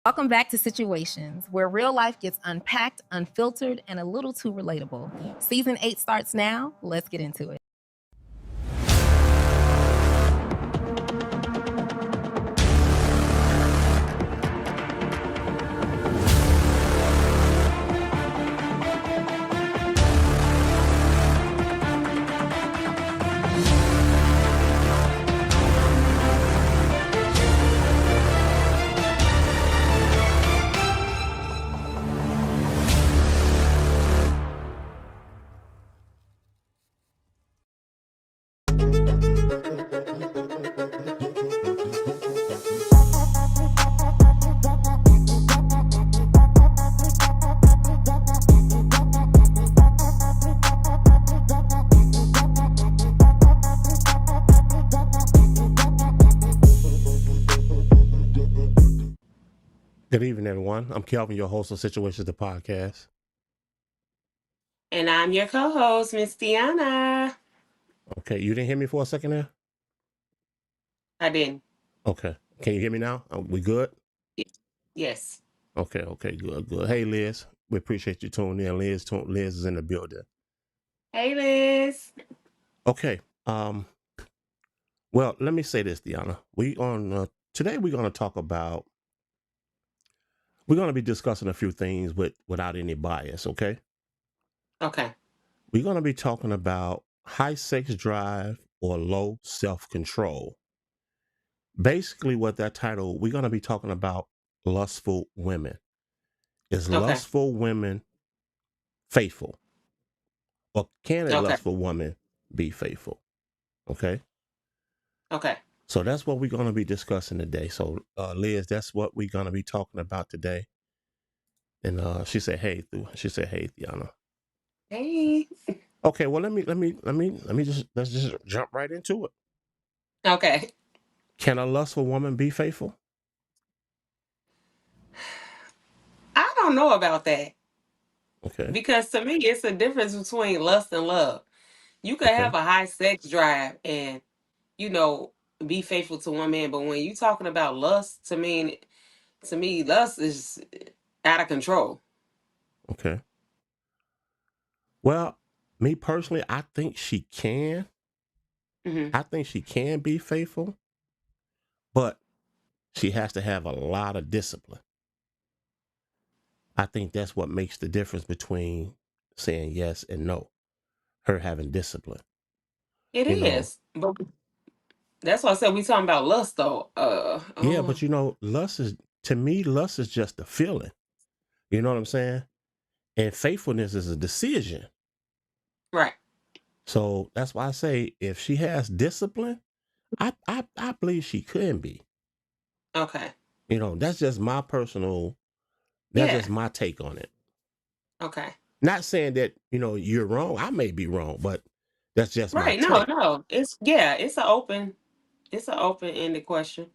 Welcome back to Situations, where real life gets unpacked, unfiltered, and a little too relatable. Season 8 starts now. Let's get into it. Good evening, everyone. I'm Kelvin, your host of Situations, the podcast. And I'm your co-host, Miss Deanna. Okay, you didn't hear me for a second there? I didn't. Okay. Can you hear me now? We good? Yes. Okay, good. Hey, Liz. We appreciate you tuning in. Liz is in the building. Hey, Liz. Okay. Well, let me say this, Deanna. Today we're gonna talk about we're gonna be discussing a few things without any bias, okay? Okay. We're gonna be talking about high sex drive or low self-control. Basically, what that title, we're going to be talking about lustful women. Is Okay. lustful women faithful? Or can a Okay. lustful woman be faithful? Okay. Okay. So that's what we're going to be discussing today. So, Liz, that's what we're going to be talking about today. And she said, "Hey, Deanna." Hey. Okay. Well, let's just jump right into it. Okay. Can a lustful woman be faithful? I don't know about that Okay. because to me, it's a difference between lust and love. You could Okay. have a high sex drive and, you know, be faithful to one man, but when you talking about lust, to me, lust is out of control. Okay. Well, me personally, I think she can. Hmm. I think she can be faithful, but she has to have a lot of discipline. I think that's what makes the difference between saying yes and no. Her having discipline. It You know, is, but that's why I said we talking about lust though. yeah, but lust is just a feeling. You know what I'm saying? And faithfulness is a decision. Right. So that's why I say if she has discipline, I believe she can be. Okay. That's just that's Yeah. just my take on it. Okay. Not saying that, you're wrong. I may be wrong, but that's just my Right. No, take. no. It's an open ended question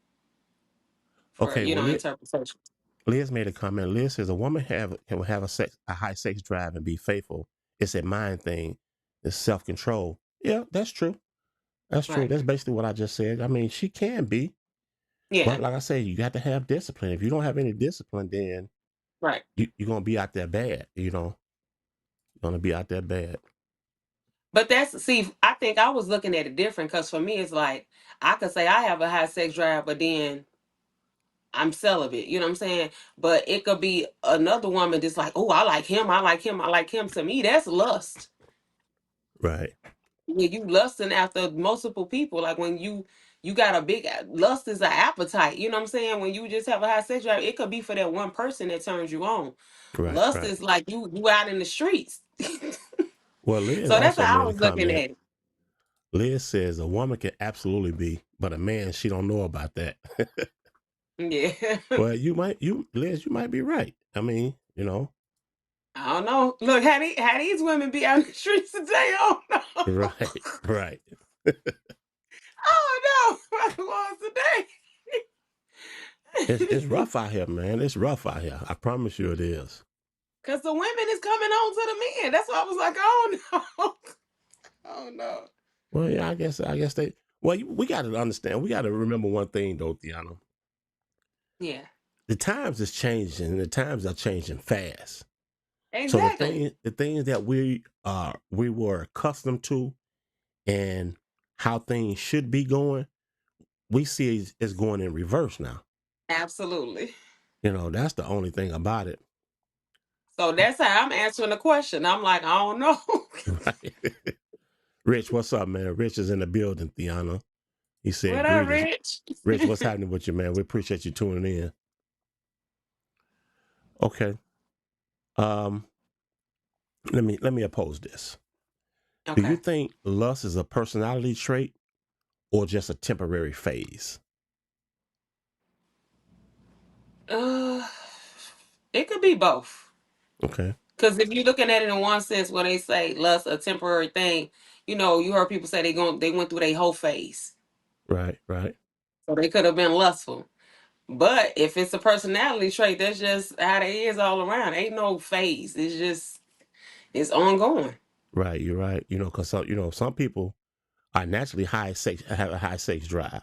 for, Okay, well, interpretation. Liz made a comment. Liz says a woman can have a high sex drive and be faithful. It's a mind thing. It's self control. Yeah, that's true. That's true. Right. That's basically what I just said. I mean, she can be, but Yeah. like I said, you got to have discipline. If you don't have any discipline, then Right. you're gonna be out there bad. You're gonna be out there bad. But I think I was looking at it different because for me it's like I could say I have a high sex drive, but then I'm celibate. You know what I'm saying? But it could be another woman that's like, oh, I like him, I like him, I like him. To me, that's lust. Right. When you lusting after multiple people, like when you got a big lust is an appetite. You know what I'm saying? When you just have a high sex drive, it could be for that one person that turns you on. Right. Lust Right. is like you out in the streets. Well, Liz So that's also how I made a was looking comment. at it. Liz says a woman can absolutely be, but a man, she don't know about that. Yeah. Well, Liz, you might be right. I mean, I don't know. Look, how these women be out in the streets today? I don't know. right, right. I don't know about the ones today. It's rough out here, man. It's rough out here. I promise you, it is. Cause the women is coming on to the men. That's why I was like, I don't know. I don't know. Well, yeah, I guess they. Well, we got to understand. We got to remember one thing, though, Tiana. Yeah. the times is changing, and the times are changing fast. So Exactly. the things that we were accustomed to and how things should be going, we see is going in reverse now. Absolutely. That's the only thing about it. So that's how I'm answering the question. I'm like, I don't know. Right. Rich, what's up, man? Rich is in the building, Tiana. He said What up, greetings. Rich? Rich, what's happening with you, man? We appreciate you tuning in. Okay. Um, let me oppose this. Do you Okay. think lust is a personality trait or just a temporary phase? Uh, it could be both. Okay. Because if you're looking at it in one sense, where they say lust a temporary thing, you heard people say they went through their whole phase, Right, right, so they could have been lustful. But if it's a personality trait, that's just how they is all around. Ain't no phase. It's ongoing. right. You're right. Because some people are naturally high sex, have a high sex drive.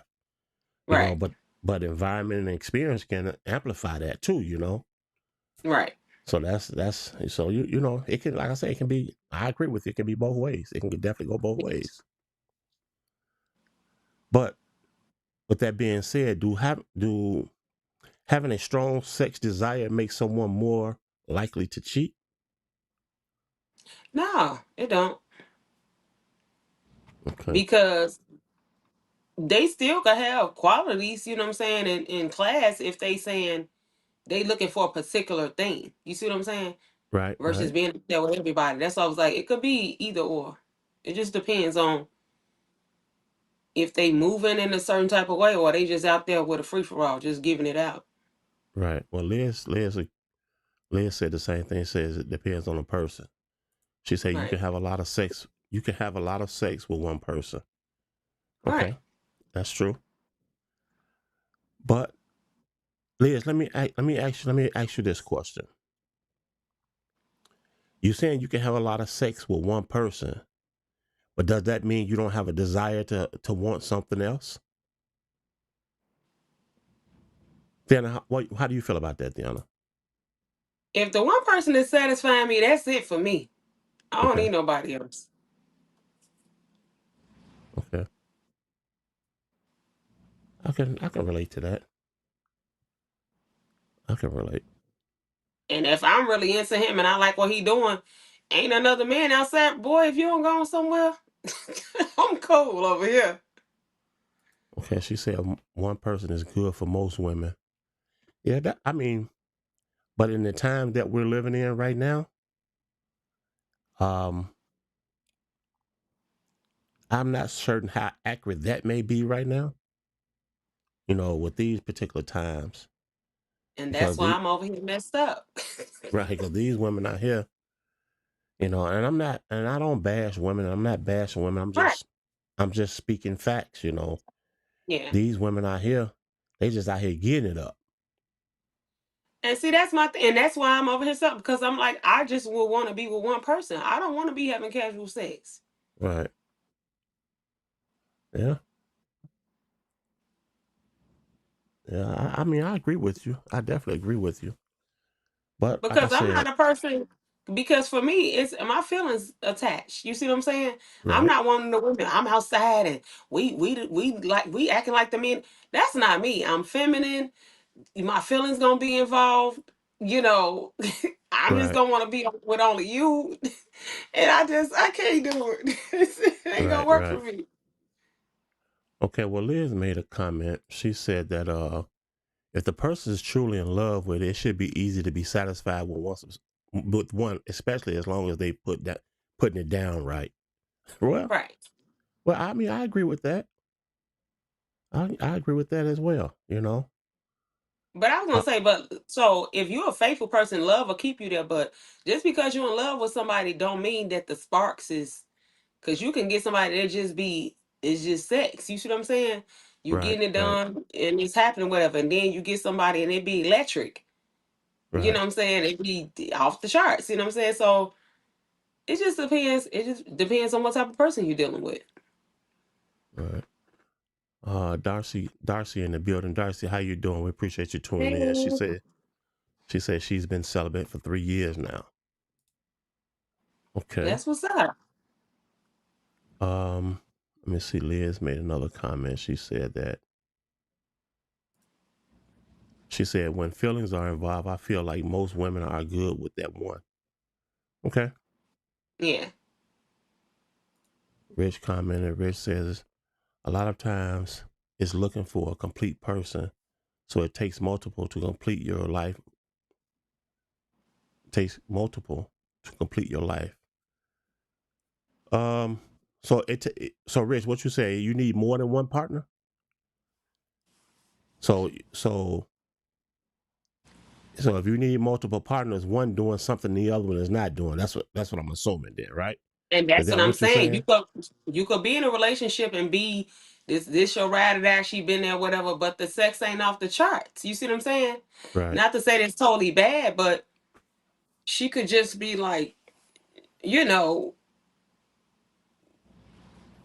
Right. But environment and experience can amplify that too. Right. So that's so it can, like I say, it can be. I agree with you. It can be both ways. It can definitely go both ways. But with that being said, do having a strong sex desire make someone more likely to cheat? No, it don't, Okay. because they still could have qualities. You know what I'm saying? In class, if they saying they looking for a particular thing, you see what I'm saying? Right, Versus right, being there with everybody. That's why I was like, it could be either or. It just depends on if they moving in a certain type of way, or they just out there with a free for all, just giving it out. right. Well, Liz said the same thing. Says it depends on the person. She said you Right. can have a lot of sex. You can have a lot of sex with one person. Right. Okay, that's true. But Liz, let me ask you this question. You saying you can have a lot of sex with one person, but does that mean you don't have a desire to want something else? Then how do you feel about that, Deanna? If the one person is satisfying me, that's it for me. I don't Okay, need nobody else. okay. I can relate to that. I can relate. And if I'm really into him and I like what he doing, ain't another man outside. Boy, if you don't go somewhere, I'm cool over here. Okay, she said one person is good for most women. Yeah, I mean, but in the time that we're living in right now, um, I'm not certain how accurate that may be right now. With these particular times, And that's because why I'm over here messed up. right, because these women out here, and and I don't bash women. I'm not bashing women. Right. I'm just speaking facts. Yeah. These women out here, they just out here getting it up. And see, that's my thing. And that's why I'm over here stuck, because I'm like, I just would want to be with one person. I don't want to be having casual sex. Right. Yeah. Yeah. I mean, I agree with you. I definitely agree with you. But like I Because I'm not said, a person, because for me, it's my feelings attached. You see what I'm saying? I'm right, not one of the women. I'm outside and we acting like the men. That's not me. I'm feminine. My feelings gonna be involved. You know, I'm just right, gonna want to be with only you, and I can't do it. It ain't gonna right, work for right. me. Okay, well, Liz made a comment. She said that if the person is truly in love with it, it should be easy to be satisfied with one, especially as long as they putting it down right. Well, Right. well, I mean, I agree with that. I agree with that as well. But I was gonna Uh, say, but so if you're a faithful person, love will keep you there. But just because you're in love with somebody, don't mean that the sparks is, because you can get somebody that just be it's just sex. You see what I'm saying? You right, getting it right, done and it's happening, whatever, and then you get somebody and it be electric. You know right, what I'm saying? It be off the charts. You know what I'm saying? So it just depends. It just depends on what type of person you're dealing with. right. Darcy in the building. Darcy, how you doing? We appreciate you tuning in. Hey, She said she's been celibate for 3 years now. Okay. that's what's up. Let me see. Liz made another comment. She said when feelings are involved, I feel like most women are good with that one. Okay. Yeah. Rich commented. Rich says a lot of times it's looking for a complete person, so it takes multiple to complete your life. It takes multiple to complete your life. Um. So Rich, what you say? You need more than one partner. So if you need multiple partners, one doing something the other one is not doing. That's what I'm assuming then, right? And Is that's what that I'm what you're saying. saying? You could be in a relationship and be this your ride or die, she been there, whatever, but the sex ain't off the charts. You see what I'm saying? Right. Not to say that's totally bad, but she could just be like, you know,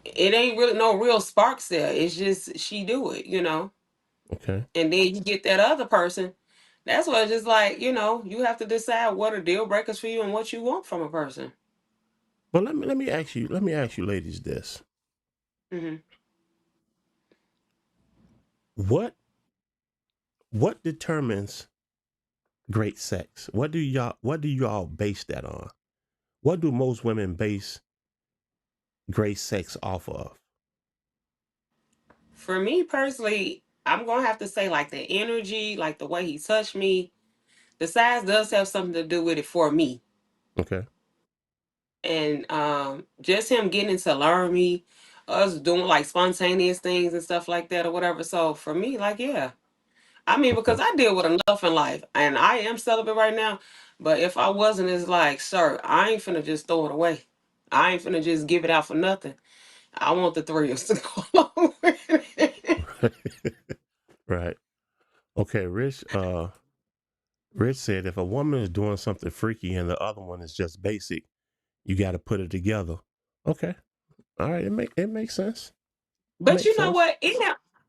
it ain't really no real sparks there. It's just she do it, Okay. And then you get that other person. That's what it's just like, you have to decide what are deal breakers for you and what you want from a person. But let me ask you, ladies, this: Hmm. what what determines great sex? What do y'all base that on? What do most women base great sex off of? For me personally, I'm gonna have to say like the energy, like the way he touched me. The size does have something to do with it for me. Okay. And just him getting to learn me, us doing like spontaneous things and stuff like that or whatever. So for me, like yeah. I mean, Okay. because I deal with enough in life and I am celibate right now. But if I wasn't, it's like, sir, I ain't finna just throw it away. I ain't finna just give it out for nothing. I want the three of us to go along with it. Right. Okay. Rich said if a woman is doing something freaky and the other one is just basic, you got to put it together. Okay. All right. It makes sense. It But makes you know sense. what?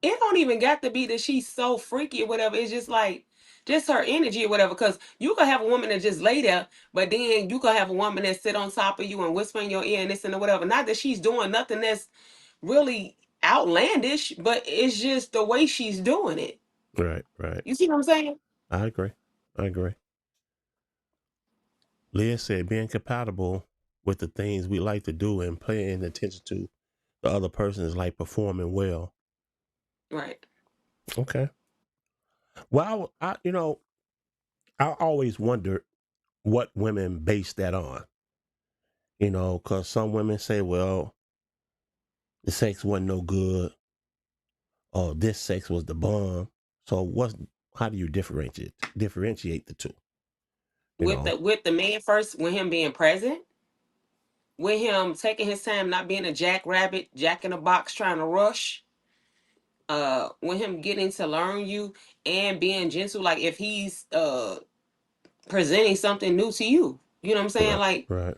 It don't even got to be that she's so freaky or whatever. It's just like just her energy or whatever. Because you could have a woman that just lay there, but then you could have a woman that sit on top of you and whisper in your ear and this and whatever. Not that she's doing nothing that's really outlandish, but it's just the way she's doing it. Right. Right. You see what I'm saying? I agree. I agree. Leah said being compatible with the things we like to do and paying attention to the other person is like performing well. Right. Okay. Well, I always wondered what women base that on. Because some women say, well, the sex wasn't no good, or this sex was the bomb. So how do you differentiate the two? You With know, the man first, with him being present, with him taking his time, not being a jackrabbit, jack in a box trying to rush. With him getting to learn you and being gentle, like if he's presenting something new to you, you know what I'm saying, right, like right,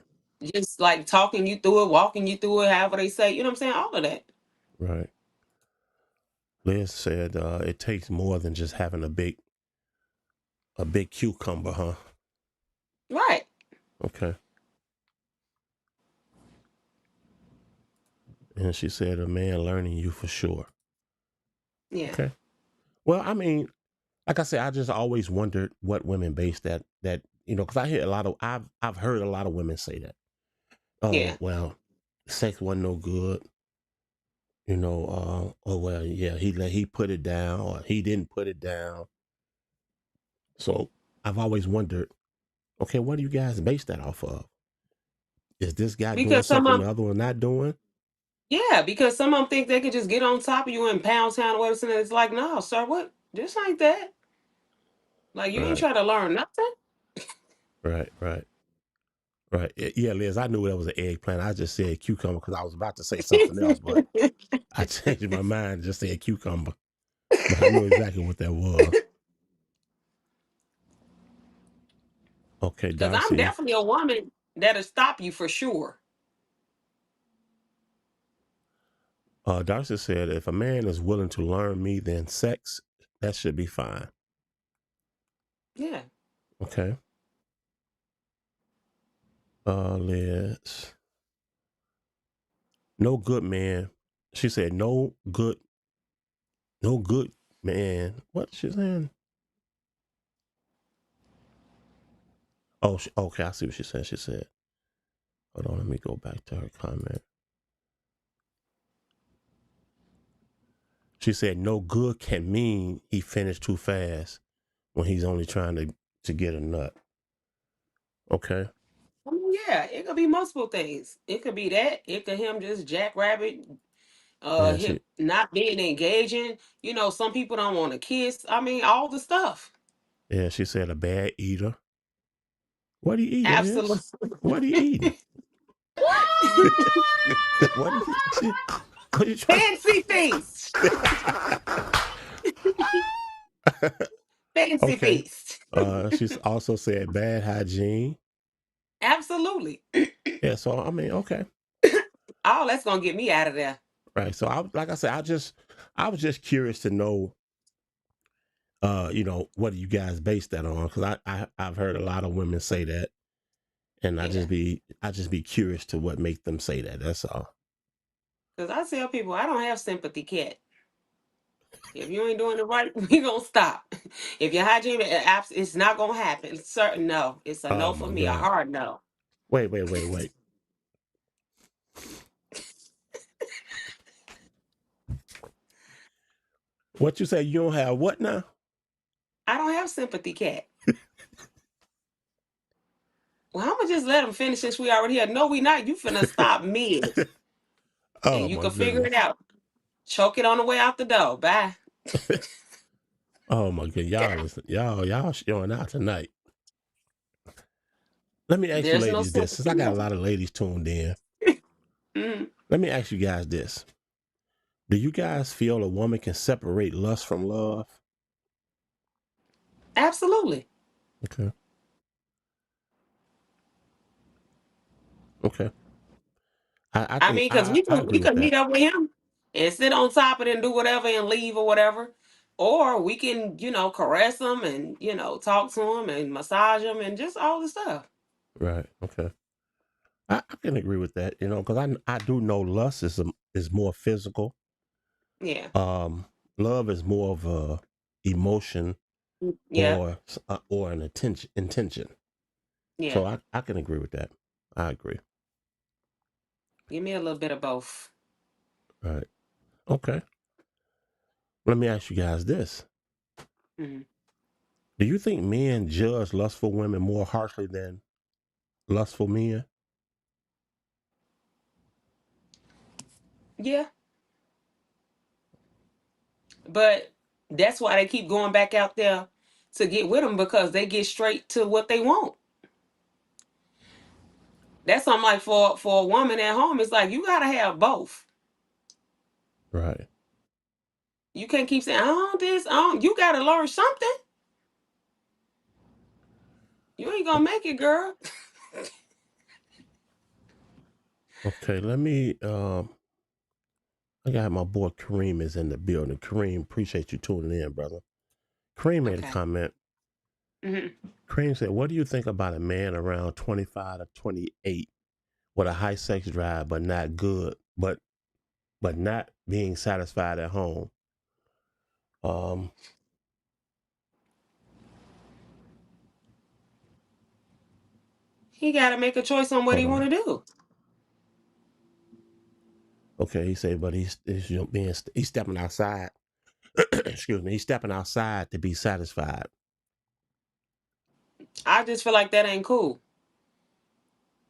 just like talking you through it, walking you through it, however they say, you know what I'm saying, all of that. right. Liz said it takes more than just having a big cucumber, huh? Right. Okay. And she said a man learning you for sure. Yeah. Okay. Well, I mean, like I said, I just always wondered what women base that because I've heard a lot of women say that. Yeah. Oh well, sex wasn't no good. Oh well, yeah, he put it down or he didn't put it down. So I've always wondered, okay, what do you guys base that off of? Is this guy doing Because some something of the other one not doing? yeah, because some of them think they could just get on top of you in pound town or whatever, and it's like, no, sir, what, this ain't that. Like, you ain't Right, trying to learn nothing. right, right, right. Yeah, Liz, I knew that was an eggplant. I just said cucumber because I was about to say something else, but I changed my mind and just said cucumber. But I knew exactly what that was. Okay, Because I'm Darcy. definitely a woman that'll stop you for sure. Darcy said, if a man is willing to learn me, then sex, that should be fine. Yeah. Okay. Liz. No good man. She said, no good man. What she saying? Oh, okay. I see what she said. She said, hold on, let me go back to her comment. She said, no good can mean he finished too fast when he's only trying to get a nut. Okay. I mean, yeah, it could be multiple things. It could be that. It could him just jackrabbit, Yeah, him not being engaging. You know, some people don't want to kiss. I mean, all the stuff. she said a bad eater. What are you eating, Absolutely. Liz? What are you eating? What are you, what are you trying Fancy feast. Fancy Okay. feast. She's also said bad hygiene. Absolutely. Yeah, so I mean, okay. All that's gonna get me out of there. Right. So like I said, I was just curious to know what do you guys base that on? Because I've heard a lot of women say that, and Yeah. I just be curious to what make them say that. That's all. Because I tell people I don't have sympathy cat. If you ain't doing it right, we gonna stop. If your hygiene, it's not gonna happen. It's certain no. It's a Oh no for my me. A God. hard no. Wait. What you say? You don't have what now? I don't have sympathy cat. Well, I'm gonna just let them finish since we already here. No, we not. You finna stop mid, and Oh you my can figure it goodness. out. Choke it on the way out the door. Bye. Oh my god, y'all showing out tonight. Let me ask you There's no ladies this, since I sympathy. got a lot of ladies tuned in. Mm, Let me ask you guys this. Do you guys feel a woman can separate lust from love? absolutely. Okay. Okay. I I think mean, because I we agree with could meet that. up with him and sit on top of it and do whatever and leave or whatever. Or we can, caress him and, talk to him and massage him and just all the stuff. Right. Okay. I can agree with that, because I do know lust is more physical. Yeah. Love is more of a emotion Yeah. or an intention. Yeah. So I can agree with that. I agree. Give me a little bit of both. Right. Okay. Let me ask you guys this. Hmm. Do you think men judge lustful women more harshly than lustful men? Yeah. But that's why they keep going back out there to get with them because they get straight to what they want. That's something like for a woman at home. It's like you gotta have both. Right. You can't keep saying, "Oh, this, oh." You gotta learn something. You ain't gonna make it, girl. Okay, let me I got my boy Kareem is in the building. Kareem, appreciate you tuning in, brother. Kareem made a Okay. comment. Hmm. Kareem said, what do you think about a man around 25 to 28 with a high sex drive but not good, but not being satisfied at home? Um, He gotta make a choice on what he hold on. want to do. Okay, he said, but he's stepping outside. Excuse me, he's stepping outside to be satisfied. I just feel like that ain't cool.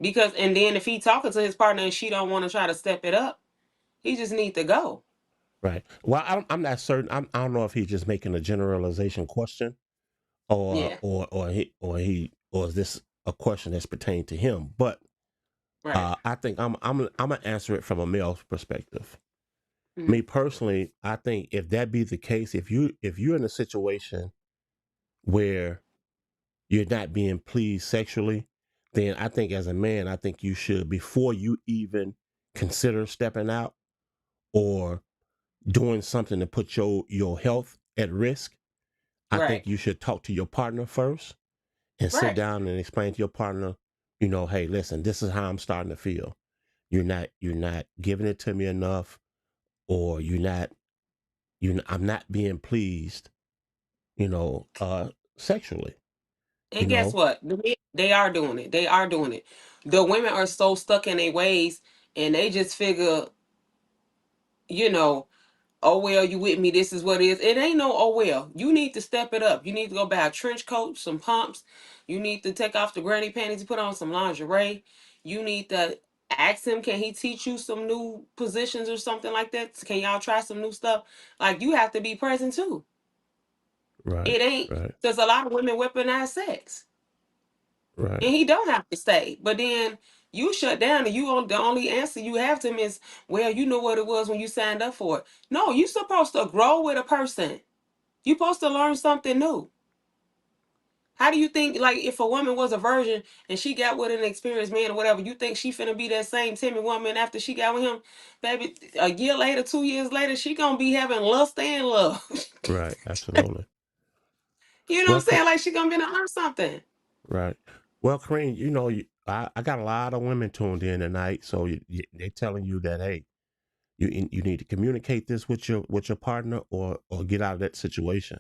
Because and then if he talking to his partner and she don't want to try to step it up, he just need to go. Right. Well, I'm not certain. I don't know if he's just making a generalization question, Yeah. or is this a question that's pertaining to him? But Right. I think I'm gonna answer it from a male perspective. Hmm. Me personally, I think if that be the case, if you're in a situation where you're not being pleased sexually, then I think as a man, I think you should, before you even consider stepping out, or doing something to put your health at risk, I think Right. you should talk to your partner first and sit Right. down and explain to your partner, hey, listen, this is how I'm starting to feel. You're not giving it to me enough, or I'm not being pleased, sexually, you And guess know. what? The men, they are doing it. They are doing it. The women are so stuck in their ways, and they just figure, you know, oh well, you with me, this is what it is. It ain't no oh well. You need to step it up. You need to go buy a trench coat, some pumps. You need to take off the granny panties and put on some lingerie. You need to ask him, can he teach you some new positions or something like that? Can y'all try some new stuff? Like, you have to be present too. Right, It ain't, right, there's a lot of women weaponize sex. right, And he don't have to stay. But then you shut down, and the only answer you have to him is, well, you know what it was when you signed up for it. No, you supposed to grow with a person. You supposed to learn something new. How do you think, like, if a woman was a virgin and she got with an experienced man or whatever, you think she finna be that same timid woman after she got with him? Baby, a year later, 2 years later, she gonna be having lust and love. right, absolutely. You know what Well, I'm saying? Like, she gonna be to learn something. right. Well, Kareem, I got a lot of women tuned in tonight, so they're telling you that, hey, you need to communicate this with your partner, or get out of that situation.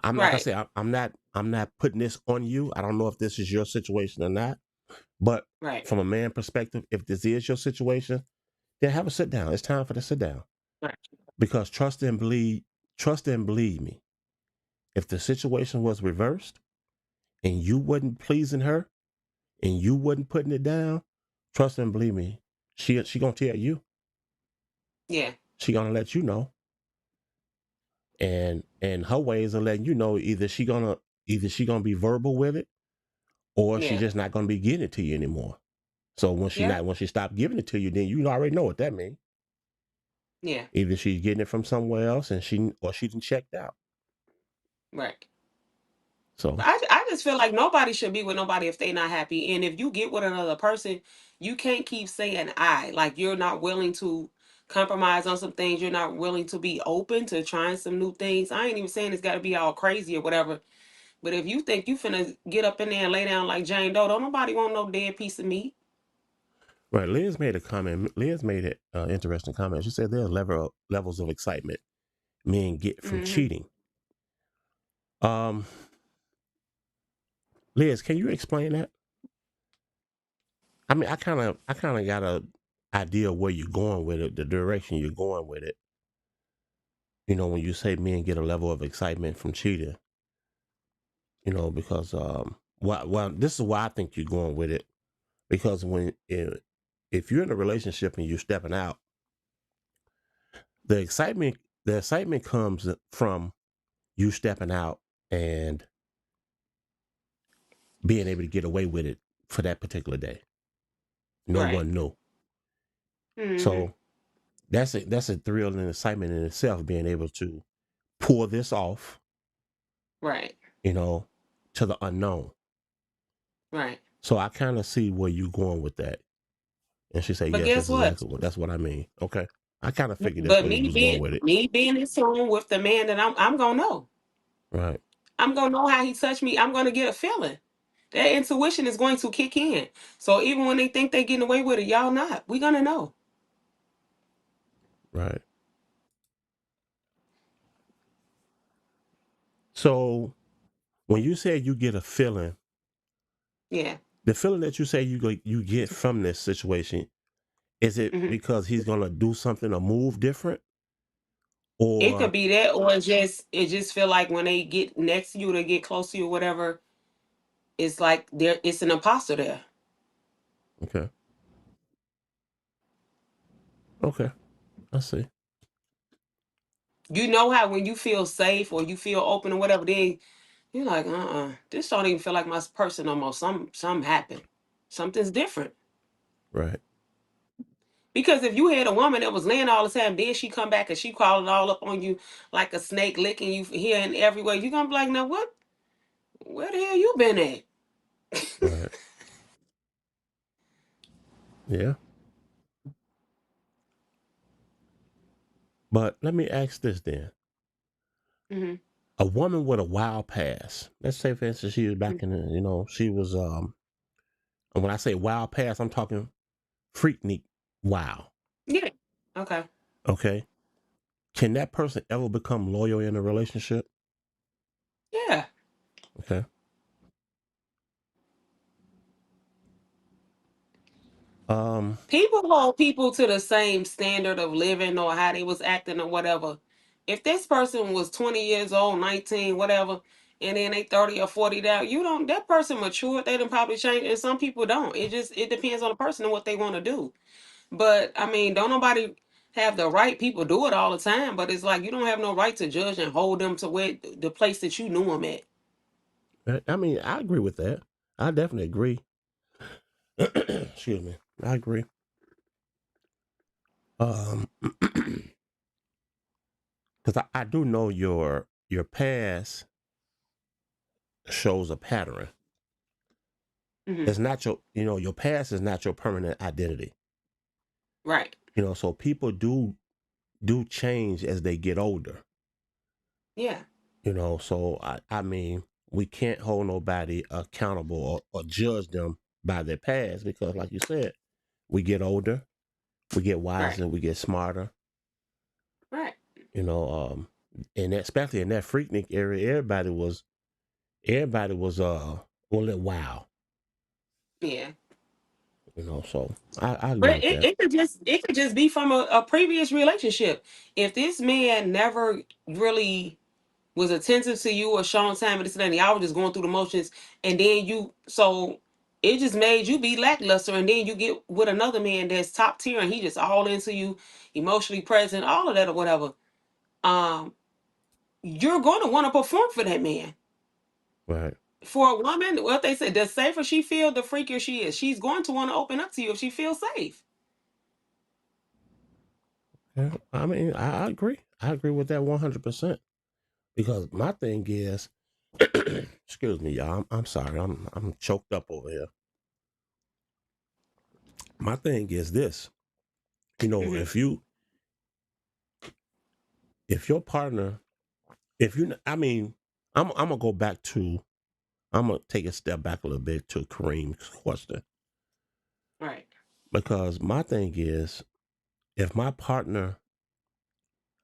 I'm like I Right, said, I'm not putting this on you. I don't know if this is your situation or not, but right, from a man perspective, if this is your situation, then have a sit down. It's time for the sit down, right. because trust and believe me. If the situation was reversed and you wasn't pleasing her and you wasn't putting it down, trust and believe me, she gonna tell you. Yeah, She gonna let you know, and her ways of letting you know, either she gonna be verbal with it, or she yeah, just not gonna be getting it to you anymore. So yeah, when she stopped giving it to you, then you already know what that means. yeah. Either she's getting it from somewhere else, and she didn't checked out. Right. So I just feel like nobody should be with nobody if they not happy. And if you get with another person, you can't keep saying I. Like, you're not willing to compromise on some things. You're not willing to be open to trying some new things. I ain't even saying it's got to be all crazy or whatever. But if you think you finna get up in there and lay down like Jane Doe, don't nobody want no dead piece of meat. right, Liz made a comment. Liz made an interesting comment. She said there are levels of excitement men get from Hmm. cheating. Um, Liz, can you explain that? I mean, I kind of got a idea where you're going with it, the direction you're going with it. When you say men get a level of excitement from cheating, because well, this is why I think you're going with it, because if you're in a relationship and you're stepping out, the excitement the excitement comes from you stepping out and being able to get away with it for that particular day. No Right. one knew. Hmm. So that's a thrill and excitement in itself, being able to pull this off, Right. you know, to the unknown. Right. So I kind of see where you going with that. And she said, But yes, guess what? that's what I mean. Okay. I kind of figured that's But where you was going with it. me being in tune with the man that I'm gonna know. Right. I'm gonna know how he touched me. I'm gonna get a feeling. That intuition is going to kick in. So even when they think they're getting away with it, y'all not. We're gonna know. Right. So when you say you get a feeling, Yeah. the feeling that you say you get from this situation, is it Hmm. because he's gonna do something or move different? It could Or be that, or it just feel like when they get next to you, to get close to you, or whatever. It's like it's an imposter there. okay. Okay. I see. You know how when you feel safe or you feel open or whatever, then you're like, this don't even feel like my person no more. Something happened. Something's different. Right. Because if you had a woman that was laying all the time, then she come back and she crawling all up on you like a snake, licking you here and everywhere, you're gonna be like, now what? Where the hell you been at? Right. Yeah. But let me ask this then. Hmm. A woman with a wild past. Let's say, for instance, she was back in the, she was, and when I say wild past, I'm talking freaknik wow. Yeah. Okay. Okay. Can that person ever become loyal in a relationship? Yeah. Okay. Um, People hold people to the same standard of living or how they was acting or whatever. If this person was 20 years old, 19, whatever, and then they 30 or 40 down, you don't that person matured, they done probably changed, and some people don't. It depends on the person and what they want to do. But I mean, don't nobody have the right, people do it all the time, but it's like you don't have no right to judge and hold them to where the place that you knew them at. I mean, I agree with that. I definitely agree. Excuse me. I agree. Um, because I do know your past shows a pattern. Hmm. It's not your past is not your permanent identity. Right. So people do change as they get older. Yeah. So I mean, we can't hold nobody accountable or judge them by their past because, like you said, we get older, we get Right. wiser, we get smarter. Right. You know, and especially in that Freaknik area, everybody was a little wow. Yeah. So I agree But with that. it could just be from a previous relationship. If this man never really was attentive to you or showing time and this and that, and y'all were just going through the motions, and then it just made you be lackluster, and then you get with another man that's top tier and he just all into you, emotionally present, all of that or whatever. Um, you're going to want to perform for that man. Right. For a woman, what they said, the safer she feels, the freakier she is. She's going to want to open up to you if she feels safe. Yeah. I mean, I agree. I agree with that 100%. Because my thing is, excuse me, y'all. I'm sorry. I'm choked up over here. My thing is this. Hmm. If your partner, if you, I mean, I'm gonna go back to. I'm gonna take a step back a little bit to Kareem's question Right. because my thing is, if my partner,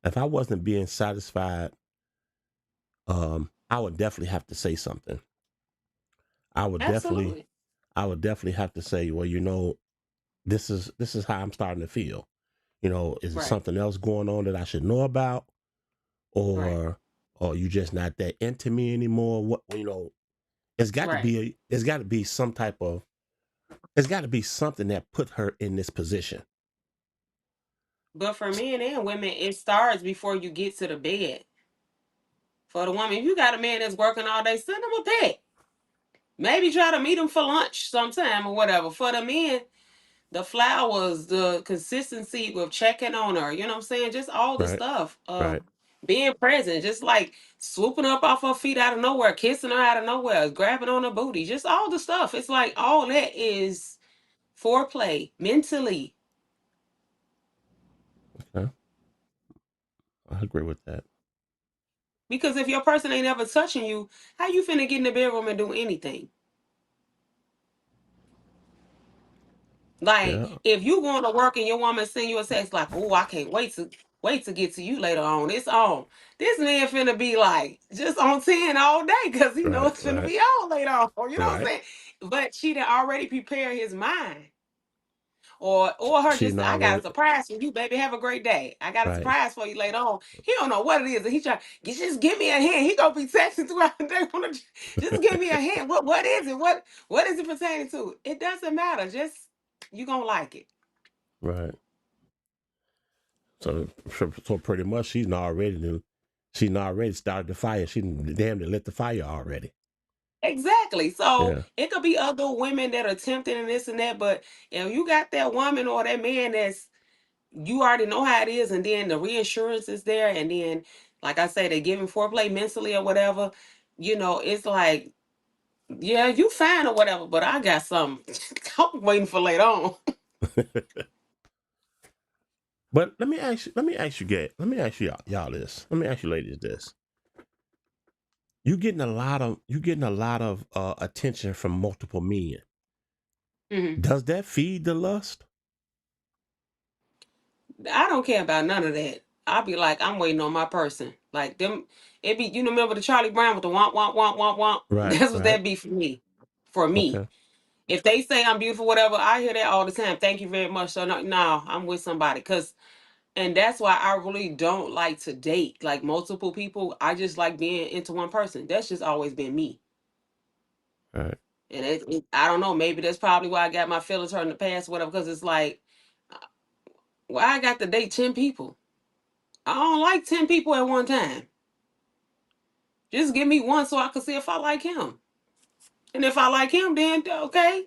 if I wasn't being satisfied, I would definitely have to say something. I would definitely, Absolutely. I would definitely have to say, well, this is how I'm starting to feel. Is it Right. something else going on that I should know about, Right. or you just not that into me anymore? What Right. it's got to be some type of, it's got to be something that put her in this position. But for men and women, it starts before you get to the bed. For the woman, if you got a man that's working all day, send him a pet. Maybe try to meet him for lunch sometime or whatever. For the men, the flowers, the consistency with checking on her, you know what I'm saying? Just all the Right, stuff. right, Being present, just like swooping up off her feet out of nowhere, kissing her out of nowhere, grabbing on her booty, just all the stuff. It's like all that is foreplay mentally. okay, I agree with that. Because if your person ain't ever touching you, how you finna get in the bedroom and do anything? Like Yeah, if you going to work and your woman send you a text like, "Oh, I can't wait to get to you later on." It's on. This man finna be like just on 10 all day because he knows right, it's finna right, be on later on. You know what I'm right. saying? But she done already prepared his mind. Or her She just, I got a already surprise for you, baby. Have a great day. I got a right, surprise for you later on. He don't know what it is. And he try, just give me a hint. He gonna be texting throughout the day. Just give me a hint. What is it? What is it pertaining to? It doesn't matter. Just you gonna like it. right. So pretty much she's not already started the fire. She damn near lit the fire already. Exactly. So Yeah, it could be other women that are tempted and this and that, but if you got that woman or that man that's you already know how it is, and then the reassurance is there, and then like I say, they're giving foreplay mentally or whatever, it's like, yeah, you fine or whatever, but I got something I'm waiting for later on. but But let me ask you y'all this. Let me ask you ladies this. You getting a lot of attention from multiple men. Hmm. Does that feed the lust? I don't care about none of that. I'll be like, I'm waiting on my person. Like them, it be, remember the Charlie Brown with the womp womp womp womp womp. Right, That's what right. that be for me. For me, Okay. if they say I'm beautiful, whatever, I hear that all the time. Thank you very much. So no, no, I'm with somebody, and that's why I really don't like to date like multiple people. I just like being into one person. That's just always been me. Right, And I don't know. Maybe that's probably why I got my feelings hurt in the past, whatever. Because it's like, why I got to date 10 people? I don't like 10 people at one time. Just give me one so I can see if I like him. And if I like him, then okay,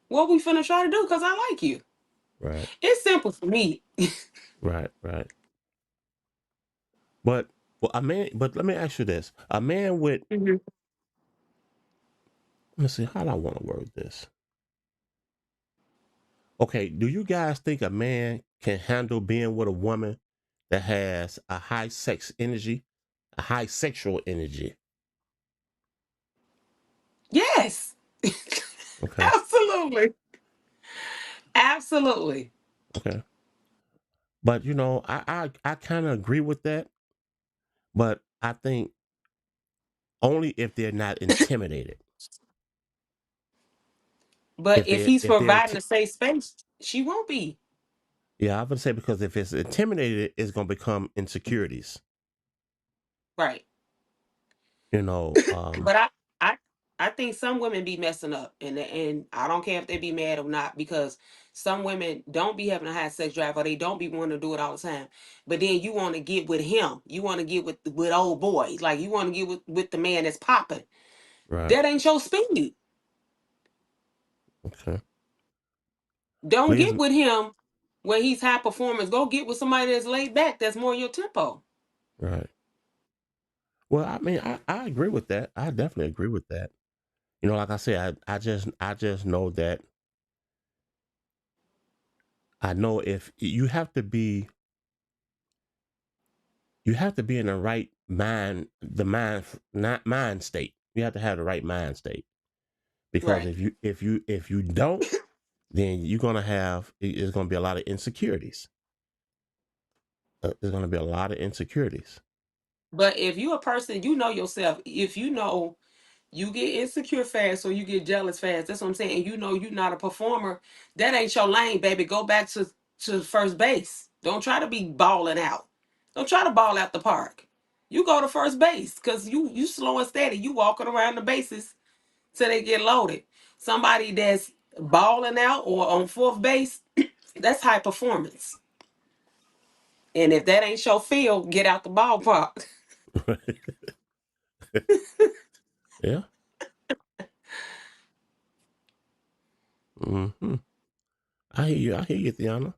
what we finna try to do? Because I like you. right, It's simple for me. right, right. But but let me ask you this. A man with Mhm. let me see, how do I want to word this? Okay, do you guys think a man can handle being with a woman that has a high sex energy, a high sexual energy? Yes. Okay, Absolutely. Absolutely. okay. But I kind of agree with that, but I think only if they're not intimidated. But if he's If they're providing a safe space, she won't be. yeah, I would say because if it's intimidated, it's gonna become insecurities. Right. You know, But I I think some women be messing up, and I don't care if they be mad or not, because some women don't be having a high sex drive, or they don't be wanting to do it all the time. But then you want to get with him, you want to get with old boy, like you want to get with the man that's popping. right? That ain't your speed. Okay, Don't ladies, get with him when he's high performance. Go get with somebody that's laid back, that's more your tempo. right. Well, I mean, I agree with that. I definitely agree with that. Like I said, I just know that I know if you have to be in the right mind, not mind state. You have to have the right mind state because Right. if you don't, then you're gonna have it's gonna be a lot of insecurities. There's gonna be a lot of insecurities. But if you a person, you know yourself. If you know you get insecure fast or you get jealous fast, that's what I'm saying. And you know you're not a performer, that ain't your lane, baby. Go back to first base. Don't try to be balling out. Don't try to ball out the park. You go to first base because you slow and steady. You walking around the bases till they get loaded. Somebody that's balling out or on fourth base, that's high performance. And if that ain't your field, get out the ballpark. Yeah. Hmm. I hear you, Tiana.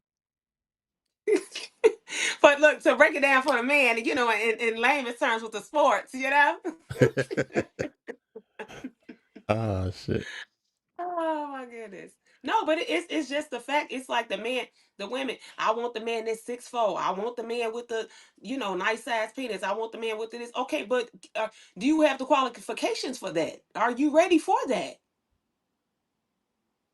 But look, to break it down for the man, in layman's terms with the sports, Ah, shit. Oh my goodness. No, but it's just the fact. It's like the women. I want the man that's 6'4". I want the man with the nice size penis. I want the man with this. Okay, but do you have the qualifications for that? Are you ready for that?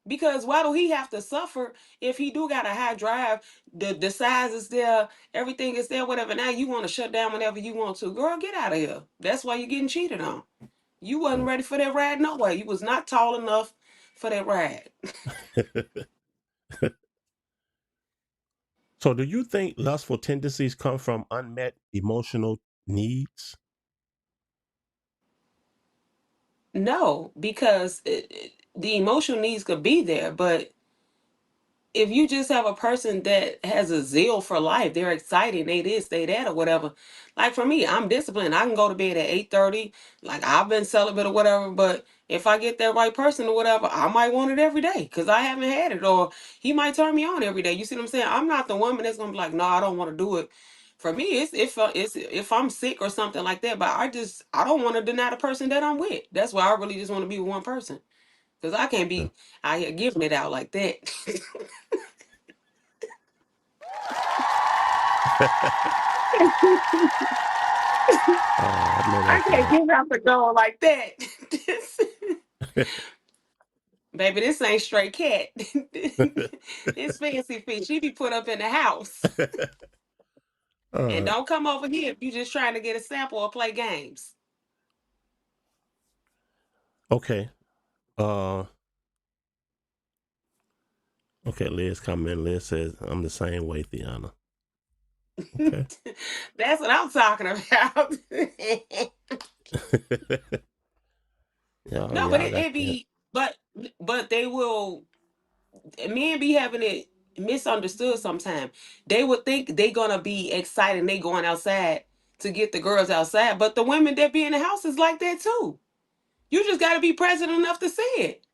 Because why do he have to suffer if he do got a high drive? The size is there, everything is there, whatever. Now you want to shut down whenever you want to. Girl, get out of here. That's why you're getting cheated on. You wasn't ready for that ride no way. You was not tall enough for that ride. So, do you think lustful tendencies come from unmet emotional needs? No, because the emotional needs could be there, but if you just have a person that has a zeal for life, they're excited, they this, they that, or whatever. Like for me, I'm disciplined. I can go to bed at 8:30. Like I've been celibate or whatever, but if I get that right person or whatever, I might want it every day because I haven't had it, or he might turn me on every day. You see what I'm saying? I'm not the woman that's gonna be like, no, I don't want to do it. For me, it's if I'm sick or something like that, but I don't want to deny the person that I'm with. That's why I really just want to be with one person because I can't Yeah. be out here giving it out like that. I know I that's can't right. get out the door like that. Baby, this ain't stray cat. It's fancy fish. She be put up in the house. And uh, don't come over here if you just trying to get a sample or play games. okay. Uh, okay. Liz come in. Liz says, "I'm the same way, Theana." Okay. That's what I'm talking about. y'all, No, but y'all got it yeah. be but they will, men be having it misunderstood sometimes. They would think they gonna be excited and they going outside to get the girls outside, but the women that be in the house is like that too. You just gotta be present enough to see it.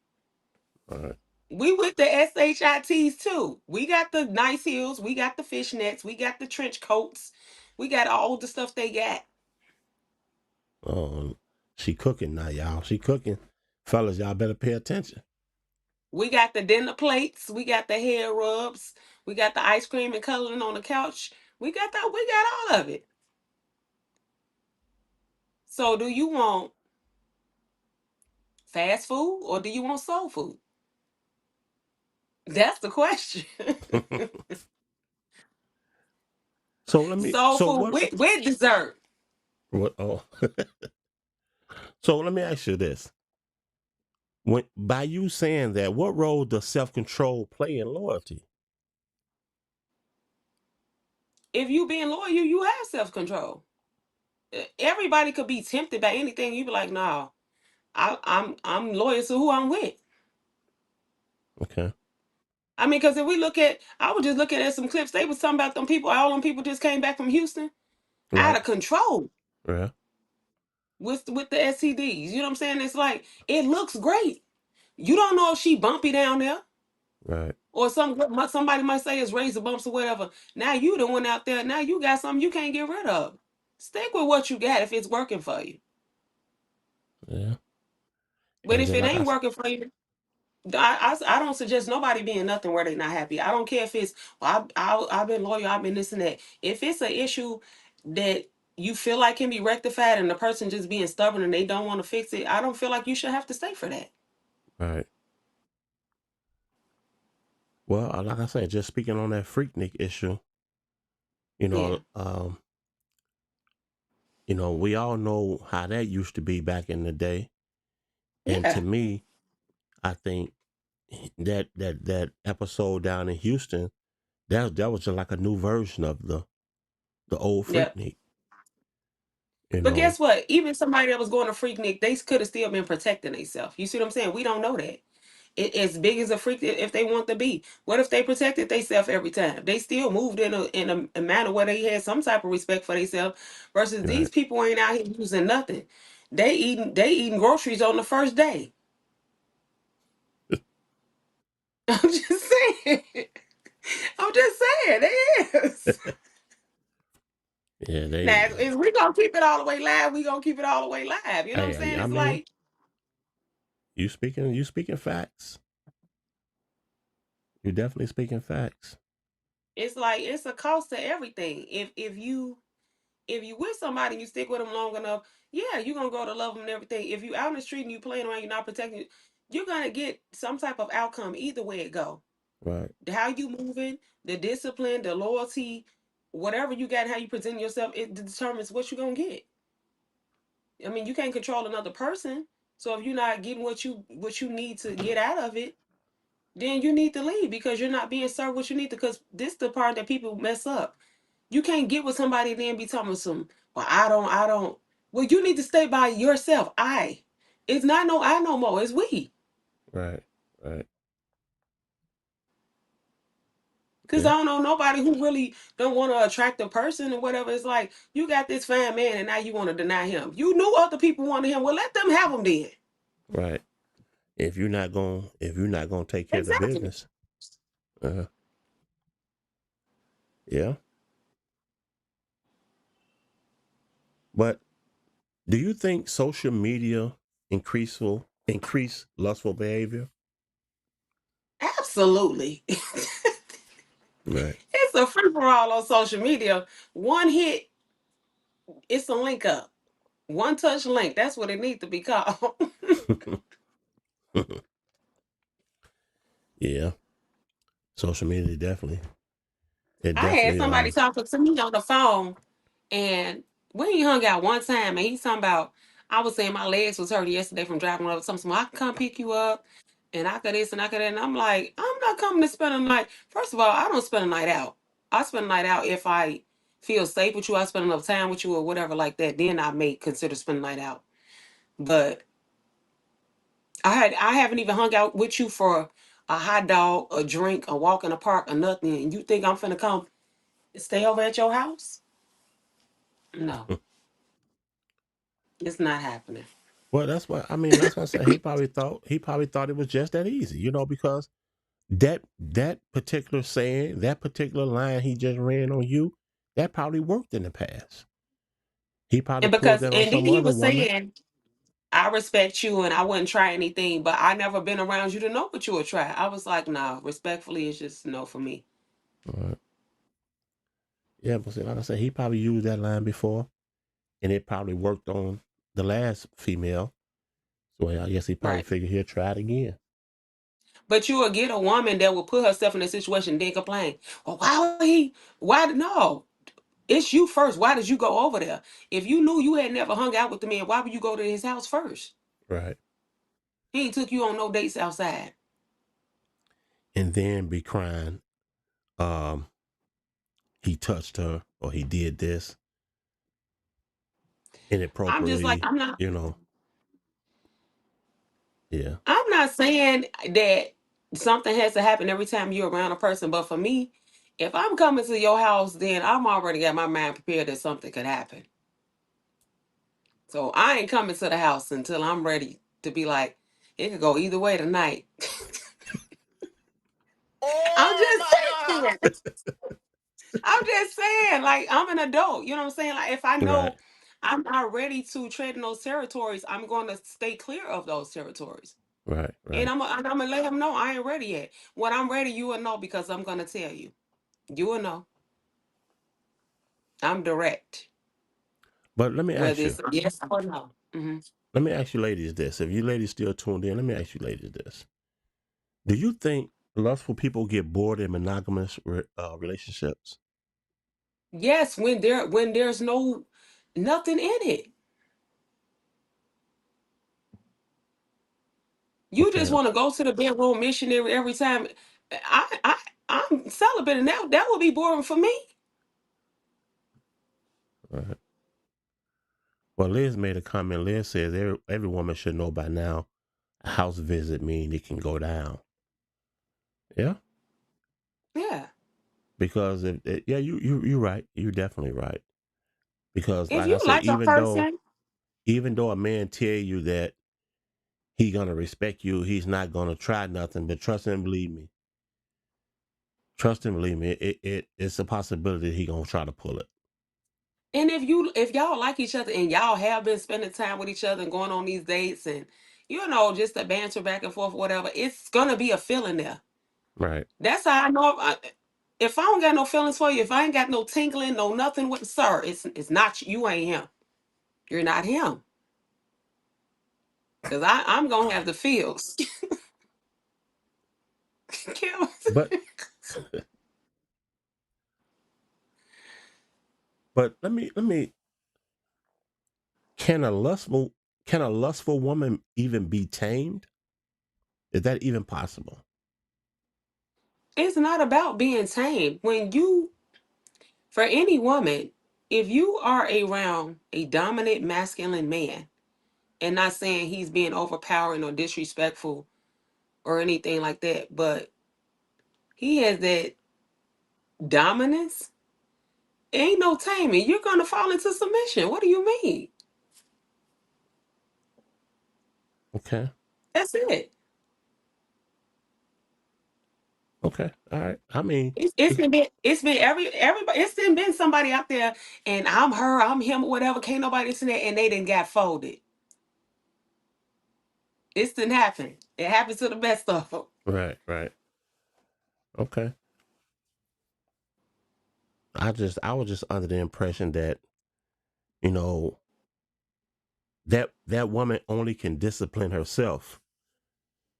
All right. We with the SHITs too. We got the nice heels, we got the fishnets, we got the trench coats, we got all the stuff they got. She cooking now, y'all. She cooking, fellas. Y'all better pay attention. We got the dinner plates, we got the hair rubs, we got the ice cream and coloring on the couch. We got all of it. So do you want fast food or do you want soul food? That's the question. So let me. Soul So food what? with dessert. What? Oh. So let me ask you this: when by you saying that, what role does self control play in loyalty? If you being loyal, you have self control. Everybody could be tempted by anything. You be like, no, I'm loyal to who I'm with. Okay. I mean, because if we look at, I was just looking at some clips. They was talking about them people. All them people just came back from Houston out Right. of control Yeah. with the STDs. You know what I'm saying? It's like it looks great. You don't know if she bumpy down there. Right. Or somebody might say it's razor bumps or whatever. Now you the one out there. Now you got something you can't get rid of. Stick with what you got if it's working for you. Yeah. But And if just it like ain't working for you, I don't suggest nobody being nothing where they're not happy. I don't care if it's, well, I've been loyal, I've been this and that. If it's an issue that you feel like can be rectified and the person just being stubborn and they don't want to fix it, I don't feel like you should have to stay for that. right. Well, like I said, just speaking on that Freaknik issue, you Yeah. know, we all know how that used to be back in the day. And to Yeah. me, I think that episode down in Houston, that was just like a new version of the old Yeah. Freaknik. You But know, guess what? Even somebody that was going to Freaknik, they could have still been protecting themselves. You see what I'm saying? We don't know that. As big as a freak if they want to be. What if they protected themselves every time? They still moved in a manner where they had some type of respect for themselves. Versus these right? people ain't out here using nothing. They eating groceries on the first day. I'm just saying. I'm just saying. They is. Yeah, Now, they. if we gonna keep it all the way live, we gonna keep it all the way live. You know what I'm Hey, saying? I It's mean, like you speaking facts. You definitely speaking facts. it's a cost to everything. If you with somebody and you stick with them long enough, yeah, you're gonna grow to love them and everything. If you out in the street and you playing around, you're not protecting, you're gonna get some type of outcome either way it go. Right, How you moving, the discipline, the loyalty, whatever you got, how you present yourself, it determines what you're gonna get. I mean, you can't control another person. So if you're not getting what you need to get out of it, then you need to leave because you're not being served what you need to. Because this is the part that people mess up. You can't get with somebody and then be talking some, well, I don't. Well, you need to stay by yourself. It's not no I no more. It's we. right, right. Because I Yeah, don't know nobody who really don't want to attract a person or whatever. It's like, you got this fine man and now you want to deny him. You knew other people wanted him. Well, let them have him then. right. If you're not gonna take care of the Exactly. business, uh, yeah. But do you think social media increase lustful behavior? Absolutely. It's Right. It's a free for all on social media. One hit, it's a link up. One touch link. That's what it needs to be called. Yeah, social media definitely. It I had definitely. somebody talking to me on the phone, and we hung out one time, and he's talking about. I was saying my legs was hurt yesterday from driving over something. So I can come pick you up, and I could this and I could that. And I'm like, I'm not coming to spend a night. First of all, I don't spend a night out. I spend a night out if I feel safe with you. I spend enough time with you or whatever like that. Then I may consider spending a night out. But I haven't even hung out with you for a hot dog, a drink, a walk in the park, or nothing. And you think I'm finna come stay over at your house? No, it's not happening. Well, that's what I mean. That's what I said. He probably thought it was just that easy, because that particular saying, that particular line he just ran on you, that probably worked in the past. He probably And pulled because that on and then some he other was woman. saying, I respect you and I wouldn't try anything, but I never been around you to know what you would try. I was like, nah, respectfully, it's just no for me. Right. Yeah, but see, like I said, he probably used that line before, and it probably worked on the last female. So I guess he probably Right. figured he'll try it again. But you will get a woman that will put herself in a situation and then complain. Well, no. It's you first. Why did you go over there? If you knew you had never hung out with the man, why would you go to his house first? Right. He ain't took you on no dates outside. And then be crying, um, he touched her or he did this I'm just like, inappropriately, I'm not you know. Yeah. I'm not saying that something has to happen every time you're around a person, but for me, if I'm coming to your house, then I'm already got my mind prepared that something could happen. So I ain't coming to the house until I'm ready to be like, it could go either way tonight. I'm Oh just my saying. God. I'm just saying, like, I'm an adult. You know what I'm saying? Like, if I Right. know I'm not ready to tread in those territories, I'm going to stay clear of those territories. Right. And Right. I'm gonna let him know I ain't ready yet. When I'm ready, you will know because I'm gonna tell you. You will know. I'm direct, But let me whether ask you. it's a yes or no. Let me ask you ladies this. If you ladies still tuned in, let me ask you ladies this. Do you think lustful people get bored in monogamous relationships? Yes, when there's no nothing in it, you just Okay. want to go to the bedroom missionary every time. I'm celibate, and that would be boring for me. All right. Well, Liz made a comment. Liz says every woman should know by now a house visit mean it can go down. Yeah. Yeah. Because yeah, you're right. You're definitely right. Because If like I you said, like your person, even though a man tell you that he gonna respect you, he's not gonna try nothing. But trust and believe me, it's a possibility he gonna try to pull it. and if y'all like each other and y'all have been spending time with each other and going on these dates and just the banter back and forth, whatever, it's gonna be a feeling there. Right. That's how I know if I don't got no feelings for you, if I ain't got no tingling, no nothing with sir, it's not you ain't him. You're not him. Cause I'm gonna have the feels. Kim. But let me can a lustful can a lustful woman even be tamed? Is that even possible? It's not about being tame. For any woman, if you are around a dominant masculine man, and not saying he's being overpowering or disrespectful or anything like that, but he has that dominance, ain't no taming. You're gonna fall into submission. What do you mean? Okay. That's it. Okay. All right. I mean, It's been everybody it's been somebody out there and I'm her, I'm him, whatever, can't nobody listen to that and they didn't got folded. It's didn't happen. It happens to the best of them. right. Right. Okay. I was just under the impression that, you know, that woman only can discipline herself.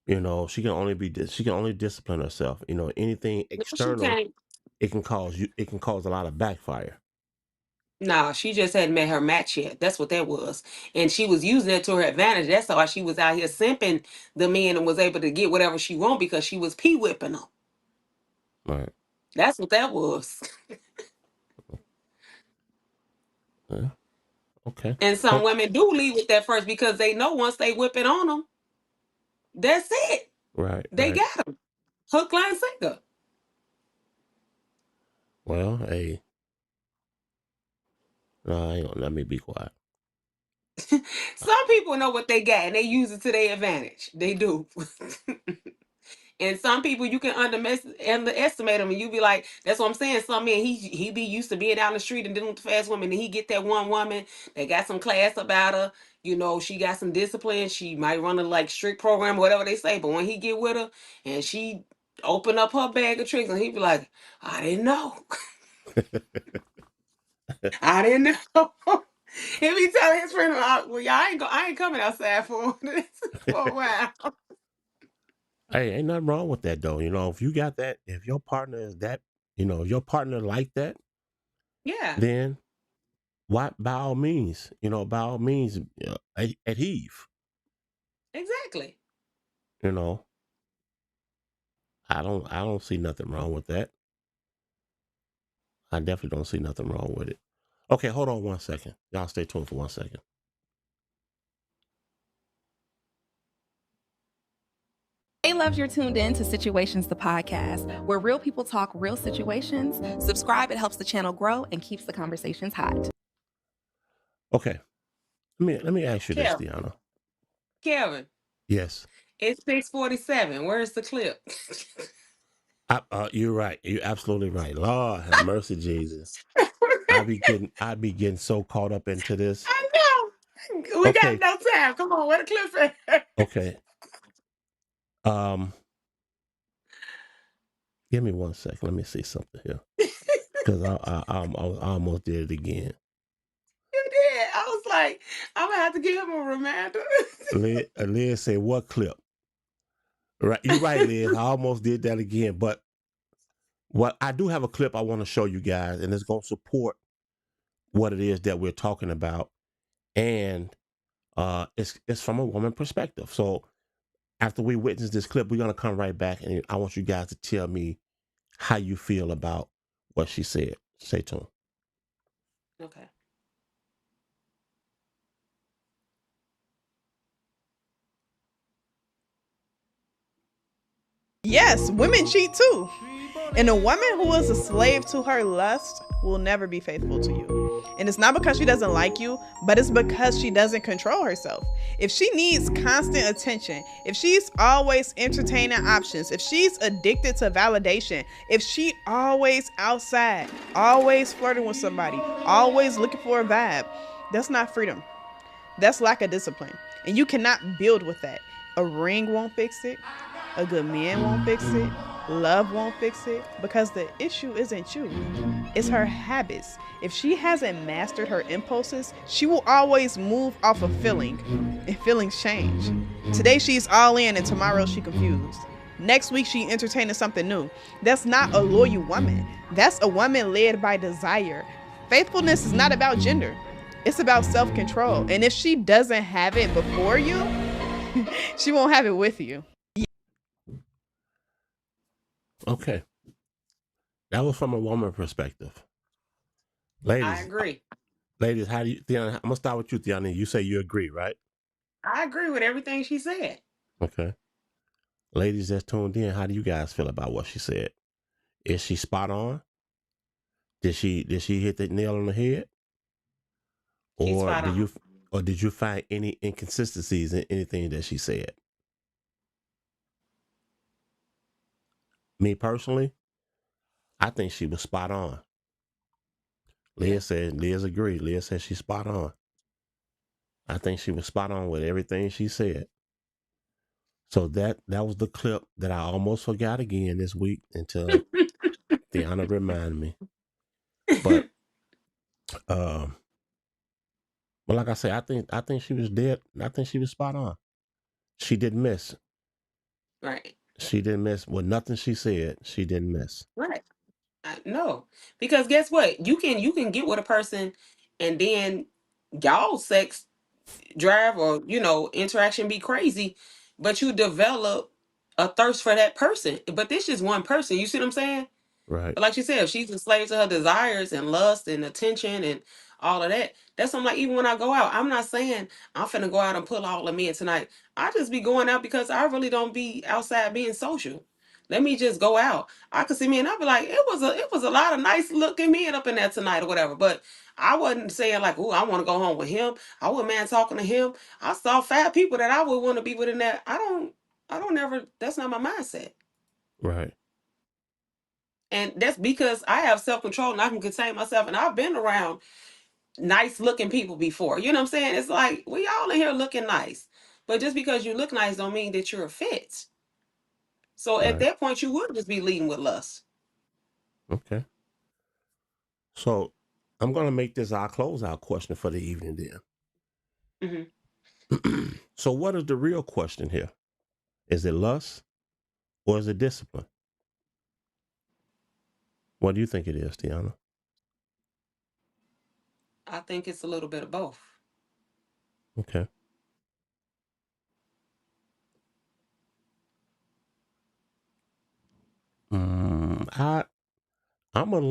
You know, she can only discipline herself. You know, anything No, she external, can't. it can cause a lot of backfire. Nah, she just hadn't met her match yet. That's what that was. And she was using it to her advantage. That's why she was out here simping the men and was able to get whatever she want because she was pee whipping them. Right. That's what that was. Yeah. Okay. And some Oh, women do leave with that first because they know once they whip it on them, that's it. right, They right. got them. Hook, line, sinker. Well, hey, no, I ain't gonna, let me be quiet. Some people know what they got and they use it to their advantage. They do. And some people you can underestimate them, and you be like, "That's what I'm saying." Some men he be used to being out in the street and dealing with the fast women, and he get that one woman that got some class about her. You know, she got some discipline. She might run a like strict program, whatever they say. But when he get with her and she open up her bag of tricks, and he be like, "I didn't know. I didn't know." He be telling his friend, "Well, y'all I ain't coming outside for this for a while." Hey, ain't nothing wrong with that though. You know, if you got that, if your partner is that, you know, if your partner like that, Yeah, then why, by all means, adhere. exactly. You know, I don't see nothing wrong with that. I definitely don't see nothing wrong with it. Okay, hold on 1 second. Y'all stay tuned for 1 second. Hey, loves, you're tuned in to Situations, the podcast, where real people talk real situations. Subscribe, it helps the channel grow and keeps the conversations hot. Okay, let me ask you this, Kevin, Deanna. Kevin, Yes, it's 6:47. Where's the clip? you're right. You're absolutely right. Lord have mercy, Jesus. I be getting so caught up into this. I know. We got Okay, no time. Come on, where the clip at? okay. Um, give me 1 second. Let me see something here because I almost did it again. You did. I was like, I'm gonna have to give him a reminder. Liz said, "What clip?" Right, you're right, Liz. I almost did that again, but what I do have a clip I want to show you guys, and it's going to support what it is that we're talking about, and it's from a woman perspective. So after we witness this clip, we're gonna come right back, and I want you guys to tell me how you feel about what she said. Stay tuned. Okay. Yes, women cheat too. And a woman who is a slave to her lust will never be faithful to you. And it's not because she doesn't like you, but it's because she doesn't control herself. If she needs constant attention, if she's always entertaining options, if she's addicted to validation, if she always outside, always flirting with somebody, always looking for a vibe, that's not freedom. That's lack of discipline. And you cannot build with that. A ring won't fix it. A good man won't fix it. Love won't fix it, because the issue isn't you. It's her habits. If she hasn't mastered her impulses, she will always move off of feeling, and feelings change. Today she's all in and tomorrow she confused. Next week she entertaining something new. That's not a loyal woman. That's a woman led by desire. Faithfulness is not about gender. It's about self-control. And if she doesn't have it before you, she won't have it with you. Okay, that was from a woman perspective. I Ladies, agree. ladies, how do you, Theon? I'm gonna start with you, Theon. You say you agree, right? I agree with everything she said. Okay. Ladies that's tuned in, how do you guys feel about what she said? Is she spot on? Did she hit the nail on the head? She's Or spot on. did you find any inconsistencies in anything that she said? Me personally, I think she was spot on. Yeah. Liz agreed. Liz said she's spot on. I think she was spot on with everything she said. So that was the clip that I almost forgot again this week until Deanna reminded me. But um, but like I say, I think she was dead. I think she was spot on. She didn't miss. Right. She didn't miss with nothing she said. She didn't miss. Right. No, because guess what? You can get with a person, and then y'all sex drive or interaction be crazy, but you develop a thirst for that person. But this is one person. You see what I'm saying? Right. But like she said, if she's a slave to her desires and lust and attention and all of that, that's something like even when I go out, I'm not saying I'm finna go out and pull all of men tonight. I just be going out because I really don't be outside being social. Let me just go out. I could see me and I'd be like, it was a lot of nice looking men up in there tonight or whatever. But I wasn't saying like, oh, I want to go home with him. I wasn't man talking to him. I saw 5 people that I would want to be with in that. I don't ever, that's not my mindset. Right. And that's because I have self control and I can contain myself. And I've been around nice looking people before. You know what I'm saying? It's like we all in here looking nice. But just because you look nice don't mean that you're a fit. So at Right. that point you would just be leading with lust. Okay. So I'm gonna make this our closeout question for the evening Hmm. then. So what is the real question here? Is it lust or is it discipline? What do you think it is, Tiana? I think it's a little bit of both. Okay. Mm, I I'm gonna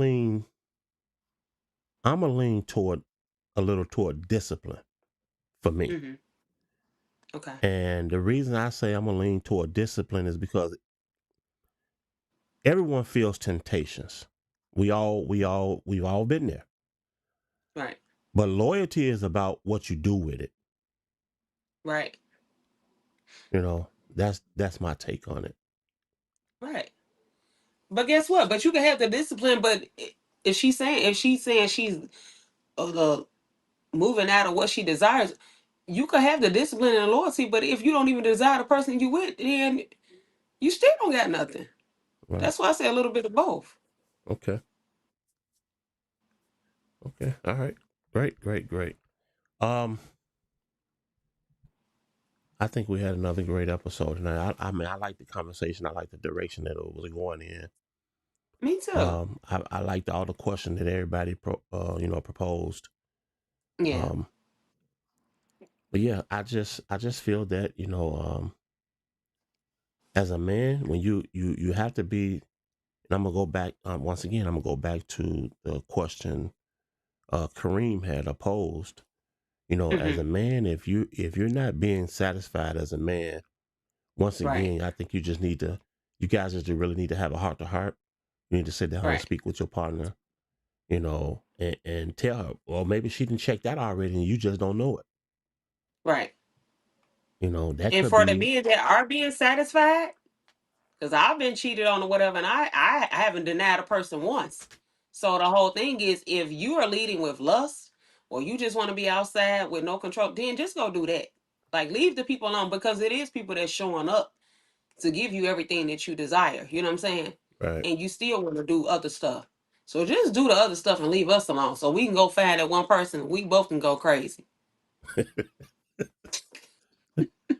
lean toward a little toward discipline for me. Hmm. Okay. And the reason I say I'm gonna lean toward discipline is because everyone feels temptations. We've all been there. Right. But loyalty is about what you do with it. Right. That's my take on it. Right. But guess what? But you can have the discipline, but if she's saying she's uh, moving out of what she desires, you could have the discipline and the loyalty, but if you don't even desire the person you with, then you still don't got nothing. Right. That's why I say a little bit of both. Okay. Okay. All right. Great. Um, I think we had another great episode tonight. I mean, I like the conversation. I like the direction that it was going in. Me too. I liked all the questions that everybody proposed. Yeah. Um, but yeah, I just feel that as a man, when you have to be, and I'm gonna go back once again. I'm gonna go back to the question Kareem had opposed. As Hmm. a man, if you're not being satisfied as a man, once Right. again, I think you guys just really need to have a heart to heart. You need to sit down and Right. speak with your partner, and tell her, well, maybe she didn't check that already and you just don't know it. Right. That And could for the be men that are being satisfied, because I've been cheated on or whatever, and I haven't denied a person once. So the whole thing is, if you are leading with lust, or you just want to be outside with no control, then just go do that. Like leave the people alone, because it is people that's showing up to give you everything that you desire. You know what I'm saying? right. And you still want to do other stuff. So just do the other stuff and leave us alone, so we can go find that one person. We both can go crazy.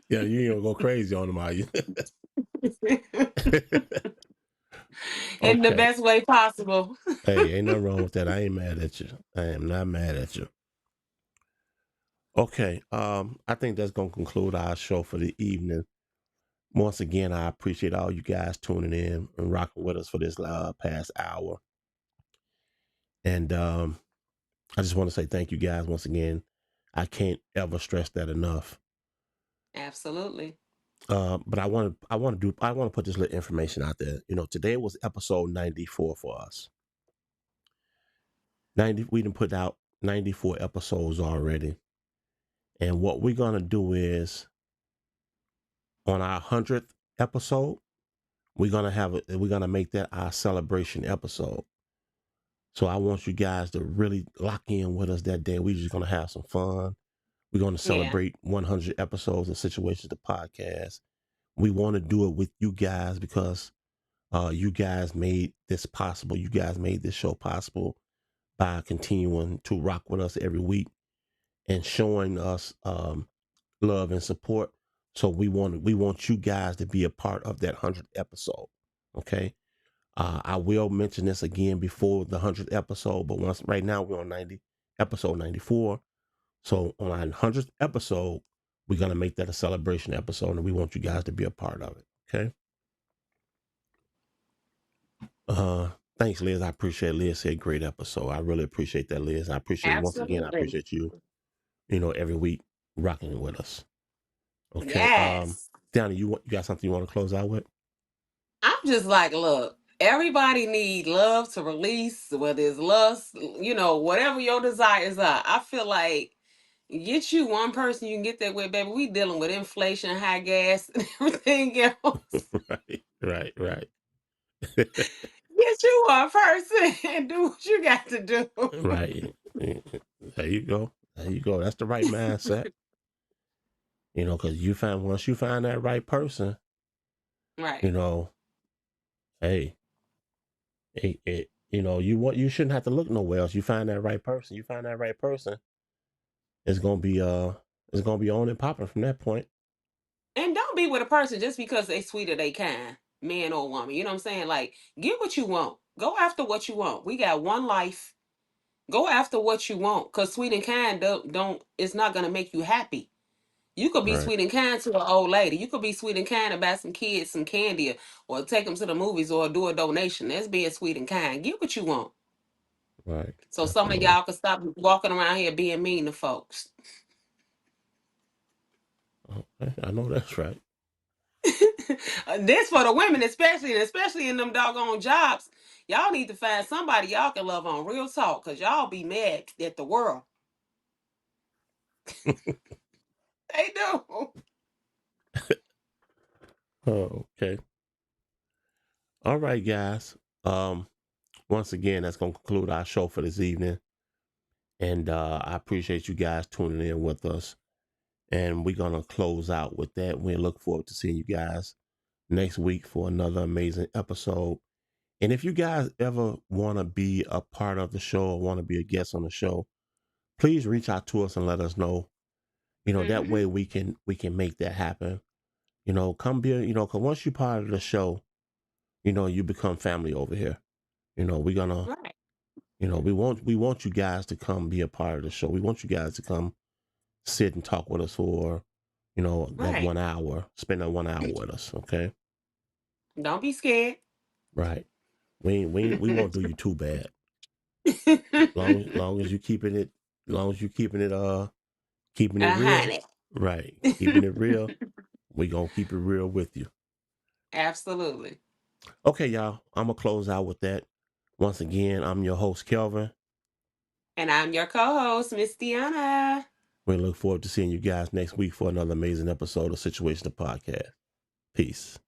Yeah, you ain't gonna go crazy on them, are you? In the Okay. best way possible. Hey, ain't nothing wrong with that. I ain't mad at you. I am not mad at you. Okay. I think that's gonna conclude our show for the evening. Once again, I appreciate all you guys tuning in and rocking with us for this past hour. And I just want to say thank you guys once again. I can't ever stress that enough. Absolutely. But I want to put this little information out there. Today was episode 94 for us. 90. We didn't put out 94 episodes already. And what we're gonna do is on our 100th episode, we're gonna make that our celebration episode. So I want you guys to really lock in with us that day. We're just gonna have some fun. We're gonna Yeah. celebrate 100 episodes of Situations the Podcast. We want to do it with you guys because you guys made this possible. You guys made this show possible. by continuing to rock with us every week and showing us love and support. So we want you guys to be a part of that 100th episode. Okay. I will mention this again before the 100th episode, but right now we're on episode 94. So on our 100th episode, we're going to make that a celebration episode, and we want you guys to be a part of it. Okay. Thanks, Liz. I appreciate Liz said great episode. I really appreciate that, Liz. I appreciate once again, I Absolutely. appreciate you, every week rocking with us. Okay. Yes. Downey, you got something you want to close out with? I'm just like, look, everybody need love to release, whether it's lust, whatever your desires are. I feel like get you one person you can get that with, baby. We dealing with inflation, high gas, and everything else. Right. Get you one person and do what you got to do. Right. There you go. That's the right mindset. Because once you find that right person, Right. hey, you shouldn't have to look nowhere else. You find that right person. It's gonna be on and popping from that point. And don't be with a person just because they sweet or they kind, man or woman. You know what I'm saying? Like, get what you want. Go after what you want. We got one life. Go after what you want. Cause sweet and kind don't it's not gonna make you happy. You could be Right. sweet and kind to an old lady. You could be sweet and kind to buy some kids some candy or take them to the movies or do a donation. That's being sweet and kind. Get what you want. Right. So some of Absolutely. y'all can stop walking around here being mean to folks. I know that's right. This for the women, especially in them doggone jobs. Y'all need to find somebody y'all can love on. Real talk, cause y'all be mad at the world. They do. Oh, okay. All right, guys. Once again, that's gonna conclude our show for this evening. And I appreciate you guys tuning in with us. And we're gonna close out with that. We look forward to seeing you guys next week for another amazing episode. And if you guys ever want to be a part of the show or want to be a guest on the show, please reach out to us and let us know. That way we can make that happen. Come be, because once you're part of the show, you become family over here. We're gonna, Right. we want you guys to come be a part of the show. We want you guys to come sit and talk with us for, that Right. 1 hour. Spend that 1 hour with us. Okay. Don't be scared. Right. We won't do you too bad. Long as you keeping it, keeping it real. Honey. Right. Keeping it real. We gonna keep it real with you. Absolutely. Okay, y'all. I'm gonna close out with that. Once again, I'm your host, Kelvin. And I'm your co-host, Miss Deanna. We look forward to seeing you guys next week for another amazing episode of Situation the Podcast. Peace.